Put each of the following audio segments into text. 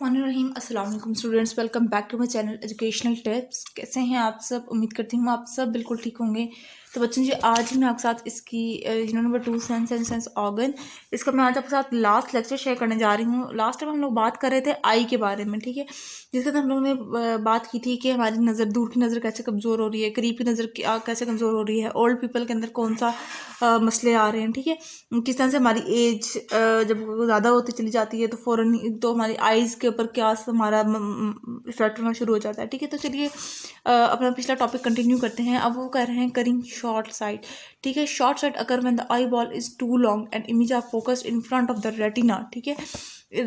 रहीम अस्सलाम वालेकुम students, welcome back to my channel educational tips. कैसे हैं आप सब? उम्मीद करती हूँ आप सब बिल्कुल ठीक होंगे। तो बच्चों जी, आज मैं आपके साथ इसकी number 2 sense and sense organ, इसका मैं आज आपके साथ लास्ट लेक्चर शेयर करने जा रही हूँ। लास्ट टाइम हम लोग बात कर रहे थे आई के बारे में, ठीक है, जिसके अंदर हम लोगों ने बात की थी कि हमारी नज़र, दूर की नज़र कैसे कमज़ोर हो रही है, करीब की नज़र कैसे कमज़ोर हो रही है, ओल्ड पीपल के अंदर कौन सा मसले आ रहे हैं, ठीक है, किस तरह से हमारी एज जब ज़्यादा होती चली जाती है तो फ़ौरन तो हमारी आइज़ के ऊपर क्या हमारा इफेक्ट होना शुरू हो जाता है, ठीक है। तो चलिए अपना पिछला टॉपिक कंटिन्यू करते हैं। अब वो कह रहे हैं करिंग शॉर्ट साइट, ठीक है। शॉर्ट साइट अगर when the eye ball is too long and image are focused in front of the retina, ठीक है,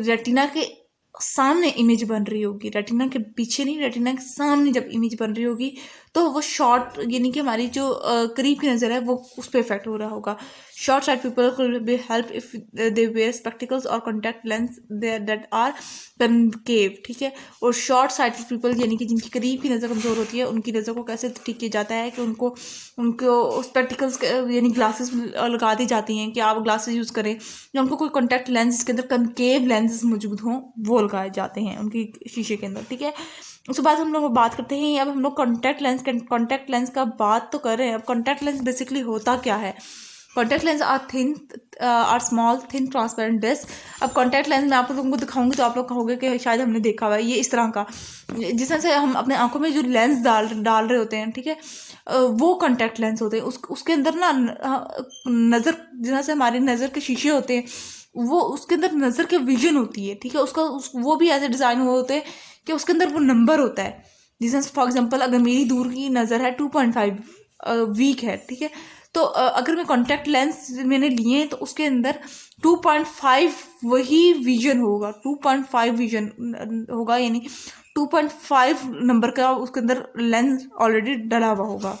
रेटिना के सामने इमेज बन रही होगी, रेटिना के पीछे नहीं, रेटिना के सामने जब इमेज बन रही होगी तो वो शॉर्ट, यानी कि हमारी जो करीब की नज़र है वो उस पर इफेक्ट हो रहा होगा। Short sight people will be help if they wear spectacles और contact lens that are concave, ठीक है। और शॉर्ट साइट पीपल यानी कि जिनकी करीब की नज़र कमज़ोर होती है, उनकी नज़र को कैसे ठीक किया जाता है कि उनको स्पेक्टिकल्स यानी ग्लासेस लगा दी जाती हैं कि आप ग्लासेस यूज़ करें, या उनको कोई कॉन्टैक्ट लेंस जिसके अंदर कनकेव लेंसेज मौजूद हों वो लगाए जाते हैं उनकी शीशे के अंदर, ठीक है। उसके बाद हम लोग बात करते हैं, अब हम लोग कॉन्टैक्ट लेंस का बात तो कर रहे हैं। अब कॉन्टैक्ट लेंस बेसिकली होता क्या है? Contact lens are small thin transparent disc. अब कॉन्टैक्ट लेंस मैं आप लोगों को दिखाऊंगी तो आप लोग कहोगे कि शायद हमने देखा हुआ है, ये इस तरह का, जिस तरह से हम अपने आंखों में जो लेंस डाल रहे होते हैं, ठीक है, वो कॉन्टैक्ट लेंस होते हैं। उसके अंदर ना नज़र, जिस तरह से हमारी नज़र के शीशे होते हैं, वो उसके अंदर नज़र की विजन होती है, ठीक है। वो भी ऐसे डिज़ाइन हुए होते हैं कि उसके अंदर वो नंबर होता है। जैसे फॉर एग्जांपल अगर मेरी दूर की नज़र है 2.5 वीक है, ठीक है, तो अगर मैं कॉन्टैक्ट लेंस मैंने लिए हैं तो उसके अंदर 2.5 वही विजन होगा, 2.5 विजन होगा, यानी 2.5 नंबर का उसके अंदर लेंस ऑलरेडी डला हुआ होगा।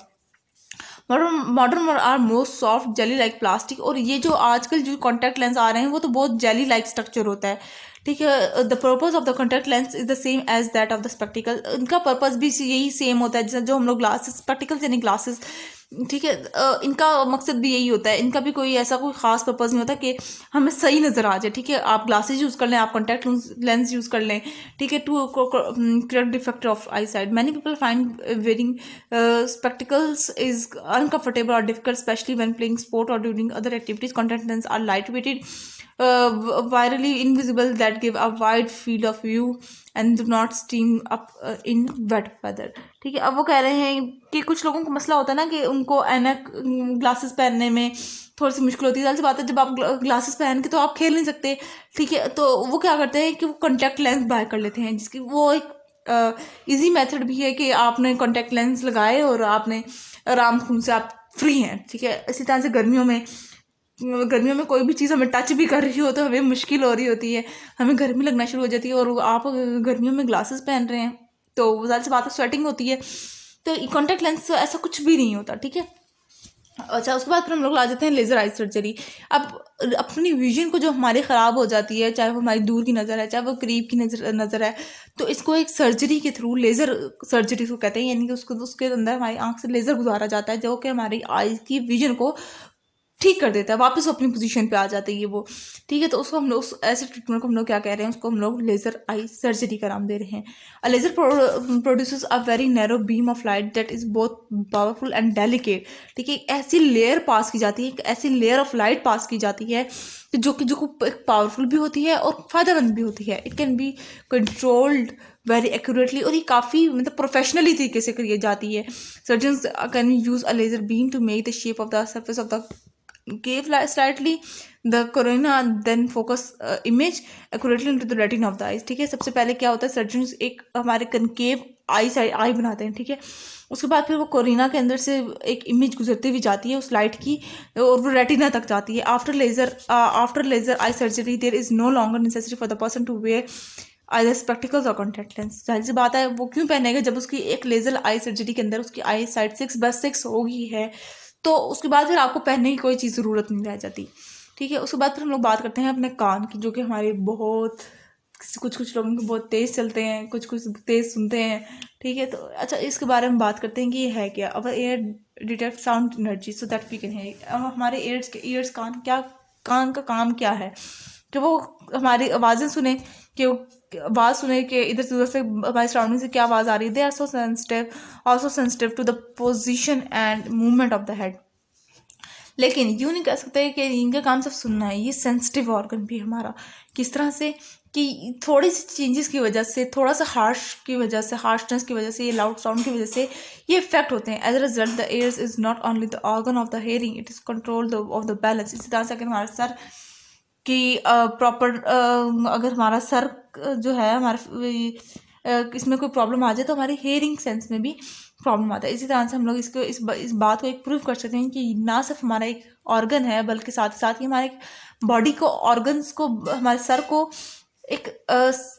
Modern are most soft jelly like plastic. और ये जो आजकल जो कॉन्टैक्ट लेंस आ रहे हैं वो तो बहुत जेली लाइक स्ट्रक्चर होता है, ठीक है। The purpose of the contact lens is the same as that of the spectacle. इनका पर्पज भी यही सेम होता है, जैसे जो हम लोग ग्लासेस, स्पेक्टिकल्स यानी ग्लासेस, ठीक है, इनका मकसद भी यही होता है। इनका भी कोई ऐसा कोई खास पर्पज नहीं होता कि हमें सही नज़र आ जाए, ठीक है। आप ग्लासेस यूज़ कर लें, आप कॉन्टैक्ट लेंस यूज़ कर लें, ठीक है, to correct defect of eye sight. Many people find wearing spectacles is uncomfortable or difficult, especially when playing sport or during other activities. Contact lenses are lightweighted, virally invisible, that give a wide field of view and do not steam up in wet weather, ठीक है। अब वो कह रहे हैं कि कुछ लोगों को मसला होता है ना कि उनको ऐनक ग्लासेस पहनने में थोड़ी सी मुश्किल होती है। ज़ाहिर सी बात है, जब आप ग्लासेस पहन के तो आप खेल नहीं सकते, ठीक है, तो वो क्या करते हैं कि वो कॉन्टैक्ट लेंस बाय कर लेते हैं, जिसकी वो एक इजी मेथड भी है कि आपने कॉन्टैक्ट लेंस लगाए और आपने आराम खून से आप फ्री हैं, ठीक है। इसी तरह से गर्मियों में कोई भी चीज़ हमें टच भी कर रही हो तो हमें मुश्किल हो रही होती है, हमें गर्मी लगना शुरू हो जाती है, और आप गर्मियों में ग्लासेस पहन रहे हैं तो ज़्यादा सी बात है स्वेटिंग होती है। तो कॉन्टैक्ट लेंस से ऐसा कुछ भी नहीं होता, ठीक है। अच्छा, उसके बाद फिर हम लोग आ जाते हैं लेज़र आई सर्जरी। अब अपनी विजन को जो हमारी ख़राब हो जाती है, चाहे वो हमारी दूर की नज़र है, चाहे वो करीब की नज़र है, तो इसको एक सर्जरी के थ्रू, लेज़र सर्जरी को कहते हैं, यानी कि उसके अंदर हमारी आंख से लेज़र गुजारा जाता है जो कि हमारी आई की विजन को ठीक कर देता है, वापस अपनी पोजीशन पे आ जाती है वो, ठीक है। तो उसको हम लोग, ऐसे ट्रीटमेंट को हम लोग क्या कह रहे हैं, उसको हम लोग लेज़र आई सर्जरी का नाम दे रहे हैं। A laser produces a very narrow beam of light that is both powerful and delicate, ठीक है। एक ऐसी लेयर पास की जाती है, एक ऐसी लेयर ऑफ लाइट पास की जाती है जो पावरफुल भी होती है और फ़ायदेमंद भी होती है। It can be controlled very accurately, और ये काफ़ी मतलब प्रोफेशनली तरीके से करी जाती है। Surgeons can use a laser beam to make the shape of the surface of the gave slightly the corona, then focus image accurately into the retina of the eyes, ठीक है। सबसे पहले क्या होता है, सर्जन्स एक हमारे कनकेव आई बनाते हैं, ठीक है। उसके बाद फिर वो कोरिना के अंदर से एक इमेज गुजरती हुई जाती है उस लाइट की, और वो रेटिना तक जाती है। After laser eye surgery there is no longer necessary for the person to wear either spectacles और कॉन्टैक्ट लेंस। जाहिर सी बात है, वो क्यों पहनेगा जब उसकी एक लेज़र आई सर्जरी के अंदर उसकी आई साइड 6/6 होगी है, तो उसके बाद फिर आपको पहनने की कोई चीज़ ज़रूरत नहीं रह जाती, ठीक है। उसके बाद फिर हम लोग बात करते हैं अपने कान की, जो कि हमारे बहुत कुछ लोगों के बहुत तेज़ चलते हैं, कुछ तेज़ सुनते हैं, ठीक है। तो अच्छा, इसके बारे में बात करते हैं कि ये है क्या। अब ear detect sound energy so that we can hear. अब हमारे ईयर्स कान का काम क्या है कि वो हमारी आवाज़ें सुने, कि वो आवाज़ सुने कि इधर से उधर से हमारी सराउंडिंग से क्या आवाज़ आ रही है, they are so sensitive, also sensitive to the position and movement of the head. लेकिन यूँ नहीं कह सकते कि इनका काम सिर्फ सुनना है, ये सेंसिटिव ऑर्गन भी हमारा। किस तरह से कि थोड़ी सी चेंजेस की वजह से, थोड़ा सा हार्शनेस की वजह से, ये लाउड साउंड की वजह से ये इफेक्ट होते हैं। As a result the ears is not only the organ of the hearing, it is control of the balance. इसी तरह से अगर हमारा सर कि प्रॉपर अगर हमारा सर जो है हमारा इसमें कोई प्रॉब्लम आ जाए तो हमारी हेयरिंग सेंस में भी प्रॉब्लम आता है। इसी तरह से हम लोग इस बात को एक प्रूव कर सकते हैं कि ना सिर्फ हमारा एक ऑर्गन है, बल्कि साथ ही साथ ही हमारे बॉडी को, ऑर्गन्स को, हमारे सर को एक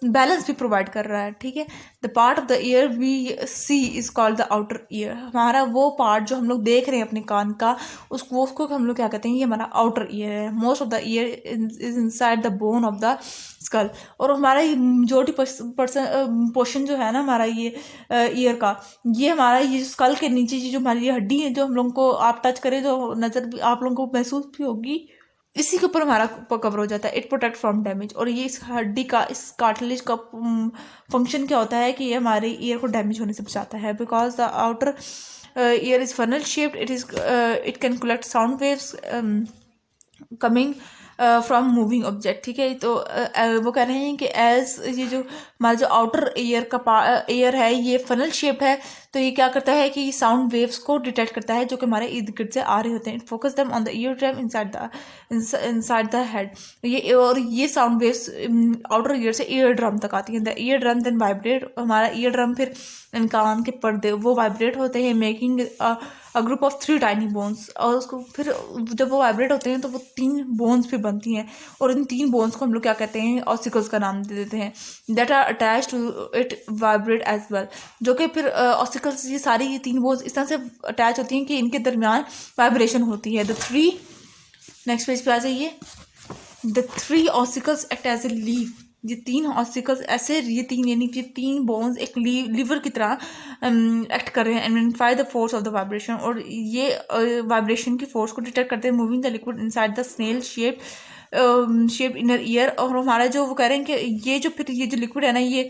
बैलेंस भी प्रोवाइड कर रहा है। ठीक है, the part of the ear we see is called the outer ear. हमारा वो पार्ट जो हम लोग देख रहे हैं अपने कान का, उसको हम लोग क्या कहते हैं, ये हमारा आउटर ईयर है। Most of the year is inside the bone of the skull. और हमारा ये मेजोरिटी पोर्शन जो है ना हमारा ये ईयर का, ये हमारा ये स्कल के नीचे जो हमारी ये हड्डी है, जो हम लोग को आप टच करें जो नज़र भी आप लोगों को महसूस भी होगी, इसी के ऊपर हमारा कवर हो जाता है। It protect from damage. और ये इस हड्डी का, इस कार्टिलेज का फंक्शन क्या होता है कि ये हमारे ईयर को डैमेज होने से बचाता है। Because the outer year is funnel shaped, it can collect sound waves coming from moving object. ठीक है, तो वो कह रहे हैं कि एज ये जो हमारा जो आउटर ईयर का ईयर है ये फनल शेप है, तो ये क्या करता है कि साउंड वेव्स को डिटेक्ट करता है जो कि हमारे इर्द गिर्द से आ रहे होते हैं। It focus them on the ear drum inside the head. ये साउंड वेव्स आउटर ईयर से ईयर ड्रम तक आती हैं। The ear drum then vibrate, हमारा ईयर ड्रम फिर कान के पर्दे वो वाइब्रेट होते हैं, making a group of 3 tiny bones. और उसको फिर जब वो वाइब्रेट होते हैं तो वो 3 बोन्स भी बनती हैं, और इन 3 बोन्स को हम लोग क्या कहते हैं, ऑसिकल्स का नाम दे देते हैं। That are attach to it vibrate as well, जो कि फिर ऑसिकल्स, ये सारी ये 3 बोन्स इस तरह से अटैच होती हैं कि इनके दरमियान वाइब्रेशन होती है। नेक्स्ट पेज पे आ जाइए। The 3 ossicles act as a leaf. ये 3 ऑसिकल्स ऐसे, ये 3 यानी कि 3 बोन्स एक लीवर की तरह एक्ट कर रहे हैं and magnify the force of the vibration. और ये वाइब्रेशन की फोर्स को डिटेक्ट करते हैं, moving the liquid inside the snail shape inner ear. और हमारा जो वो कह रहे हैं कि ये जो लिक्विड है ना, ये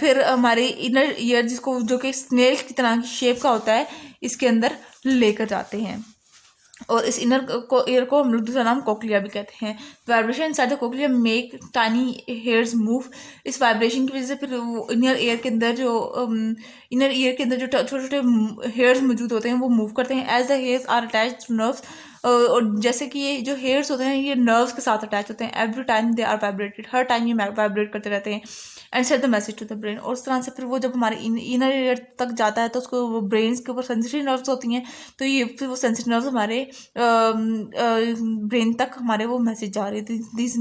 फिर हमारे इनर ईयर जिसको, जो कि स्नेल की तरह की शेप का होता है, इसके अंदर लेकर जाते हैं। और इस ईयर को हम लोग दूसरा नाम कोक्लिया भी कहते हैं। Vibration inside the cochlea make tiny hairs move. इस वाइब्रेशन की वजह से फिर वो इनर ईयर के अंदर जो छोटे छोटे हेयर्स मौजूद होते हैं वो मूव करते हैं। As the hairs are attach to nerves, और जैसे कि ये जो हेयर्स होते हैं ये नर्व्स के साथ अटैच होते हैं। Every time they are vibrated, हर टाइम ये वाइब्रेट करते रहते हैं and send the message to the brain. और उस तरह से फिर वो जब हमारे इनर ईयर तक जाता है तो उसको वो ब्रेन के ऊपर सेंसिटिव नर्व्स होती हैं, तो ये फिर वो सेंसिटिव नर्व्स हमारे ब्रेन तक हमारे वो मैसेज जा रहे थे। This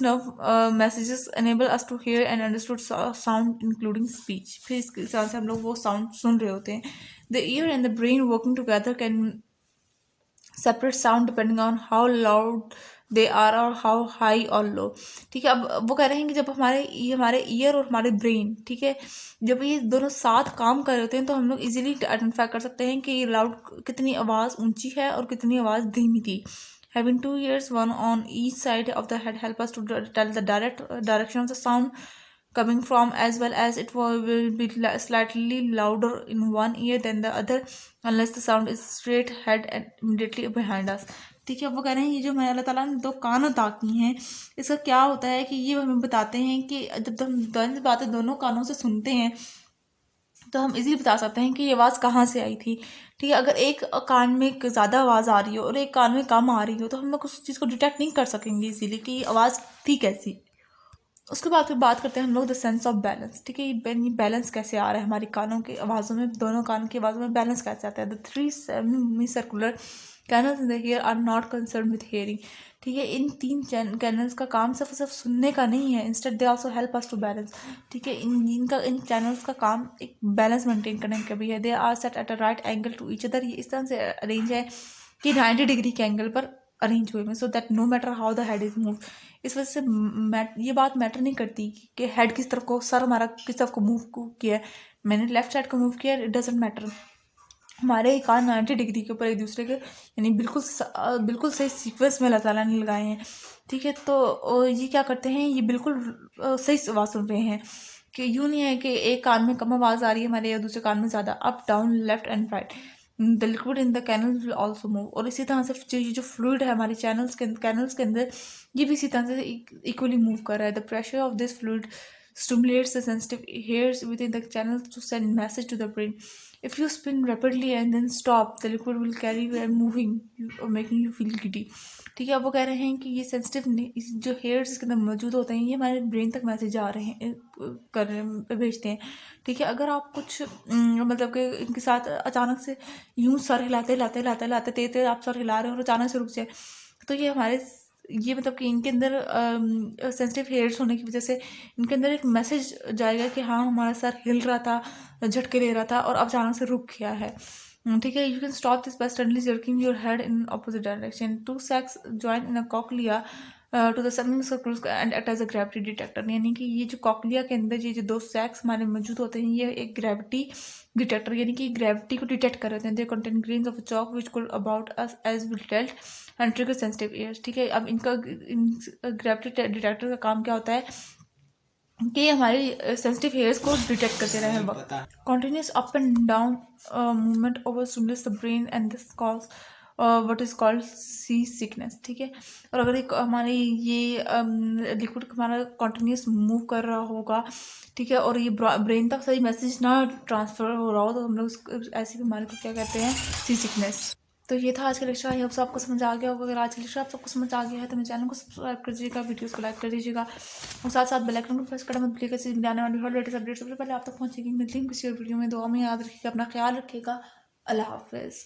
nerve messages enable us to hear and understood sound including speech. फिर इस तरह से हम लोग वो साउंड सुन रहे होते हैं। The ear and the brain working together can separate sound depending on how loud they are और हाउ हाई और लो। ठीक है, अब वो कह रहे हैं कि जब हमारे ईयर और हमारे ब्रेन, ठीक है, जब ये दोनों साथ काम कर रहे होते हैं तो हम लोग इजीली आइडेंटिफाई कर सकते हैं कि ये लाउड कितनी आवाज़ ऊंची है और कितनी आवाज़ धीमी थी। Having 2 ears, one on each side of the head, help us to tell the direction of the sound coming from, as well as it will be slightly louder in one ear than the other unless the sound is straight ahead and immediately behind us। ठीक है, वो कह रहे हैं ये जो हमारे अल्लाह ताला ने 2 कान अता की हैं, इसका क्या होता है कि ये हमें बताते हैं कि जब हम दोनों बातें दोनों कानों से सुनते हैं तो हम इजीली बता सकते हैं कि ये आवाज़ कहाँ से आई थी। ठीक है, अगर एक कान में ज़्यादा आवाज़ आ रही हो और एक कान में कम आ रही हो तो हम लोग उस चीज़ को डिटेक्ट नहीं कर सकेंगे इजीली कि आवाज़ थी कैसी। उसके बाद फिर बात करते हैं हम लोग द सेंस ऑफ बैलेंस। ठीक है, ये बैलेंस कैसे आ रहा है हमारी कानों की आवाज़ों में, दोनों कानों की आवाज़ों में बैलेंस कैसे आता है। The 3 semi circular canals in the ear are not concern with hearing. ठीक है, इन 3 कैनल्स का काम सिर्फ सुनने का नहीं है, instead they also help us to balance. ठीक है, इन चैनल्स का काम एक बैलेंस मेंटेन करने का भी है। They are set at a right angle to each other. ये इस तरह से अरेंज है कि 90 डिग्री के एंगल पर अरेंज हुए हैं, so that no matter how the head is move. इस वजह से ये बात मैटर नहीं करती कि हेड किस तरफ को, सर हमारा किस तरफ को मूव किया है, मैंने लेफ्ट साइड को मूव किया, इट डजेंट मैटर। हमारे कान 90 डिग्री के ऊपर एक दूसरे के यानी बिल्कुल सही सीक्वेंस में अल्लाह ताला ने लगाए हैं। ठीक है, तो ये क्या करते हैं, ये बिल्कुल सही आवाज़ सुन रहे हैं कि यूँ नहीं है कि एक कान में कम आवाज़ आ रही है हमारे या दूसरे कान में ज़्यादा। Up down left and right the liquid in the canal will also move. और इसी तरह से जो फ्लूइड है हमारे कैनल्स के अंदर, ये भी इसी तरह से इक्वली मूव कर रहा है। The pressure of this fluid stimulates the sensitive hairs within the channel to send message to the brain. If you spin rapidly and then stop, the liquid will carry you and moving you or making you feel giddy. ठीक है, अब वो कह रहे हैं कि ये sensitive जो हेयर्स इसके अंदर मौजूद होते हैं, ये हमारे ब्रेन तक मैसेज आ रहे हैं, भेजते हैं। ठीक है, अगर आप कुछ मतलब कि इनके साथ अचानक से यूं सर हिलाते हिलाते हिलाते हिलाते तेज तेज आप सर हिला रहे हो और अचानक से रुक जाए, तो ये मतलब कि इनके अंदर सेंसिटिव हेयर्स होने की वजह से इनके अंदर एक मैसेज जाएगा कि हाँ हमारा सर हिल रहा था, झटके ले रहा था और अब अचानक से रुक गया है। ठीक है, you can stop this by suddenly jerking your head in opposite direction. Two sacs join in a cochlea to the semi circles and act as a gravity detector. यानी कि ये जो कॉकलिया के अंदर ये जो दो सैक्स हमारे मौजूद होते हैं, ये एक ग्रेविटी डिटेक्टर यानी कि ग्रेविटी को डिटेक्ट कर रहे हैं। They contain grains of chalk which could about us as we dealt and trigger sensitive airs. ठीक है, अब इन ग्रेविटी डिटेक्टर का काम क्या होता है कि हमारे सेंसिटिव हेयर्स को डिटेक्ट करते रहे हर वक्त। Continuous up and down movement over stimulates the brain and this cause what is called sea sickness. ठीक है, और अगर एक हमारे ये लिक्विड हमारा कॉन्टिन्यूस मूव कर रहा होगा, ठीक है, और ये ब्रेन तक सही मैसेज ना ट्रांसफर हो रहा हो, तो हम लोग ऐसी बीमारी को क्या कहते हैं, सी सिकनेस। तो ये था आज का लेक्चर। आई होप आपको समझ आ गया होगा। अगर आज का लेक्चर आप सबको समझ आ गया है तो मेरे चैनल को सब्सक्राइब कर दीजिएगा, वीडियोस को लाइक कर दीजिएगा और साथ साथ बेल आइकन को प्रेस करना मत भूलिएगा। इससे आने वाली हर लेटेस्ट अपडेट सबसे पहले आप तक पहुंचेगी। मिलती हूँ किसी और वीडियो में। दुआ में याद रखिएगा, अपना ख्याल रखिएगा। अल्लाह हाफिज़।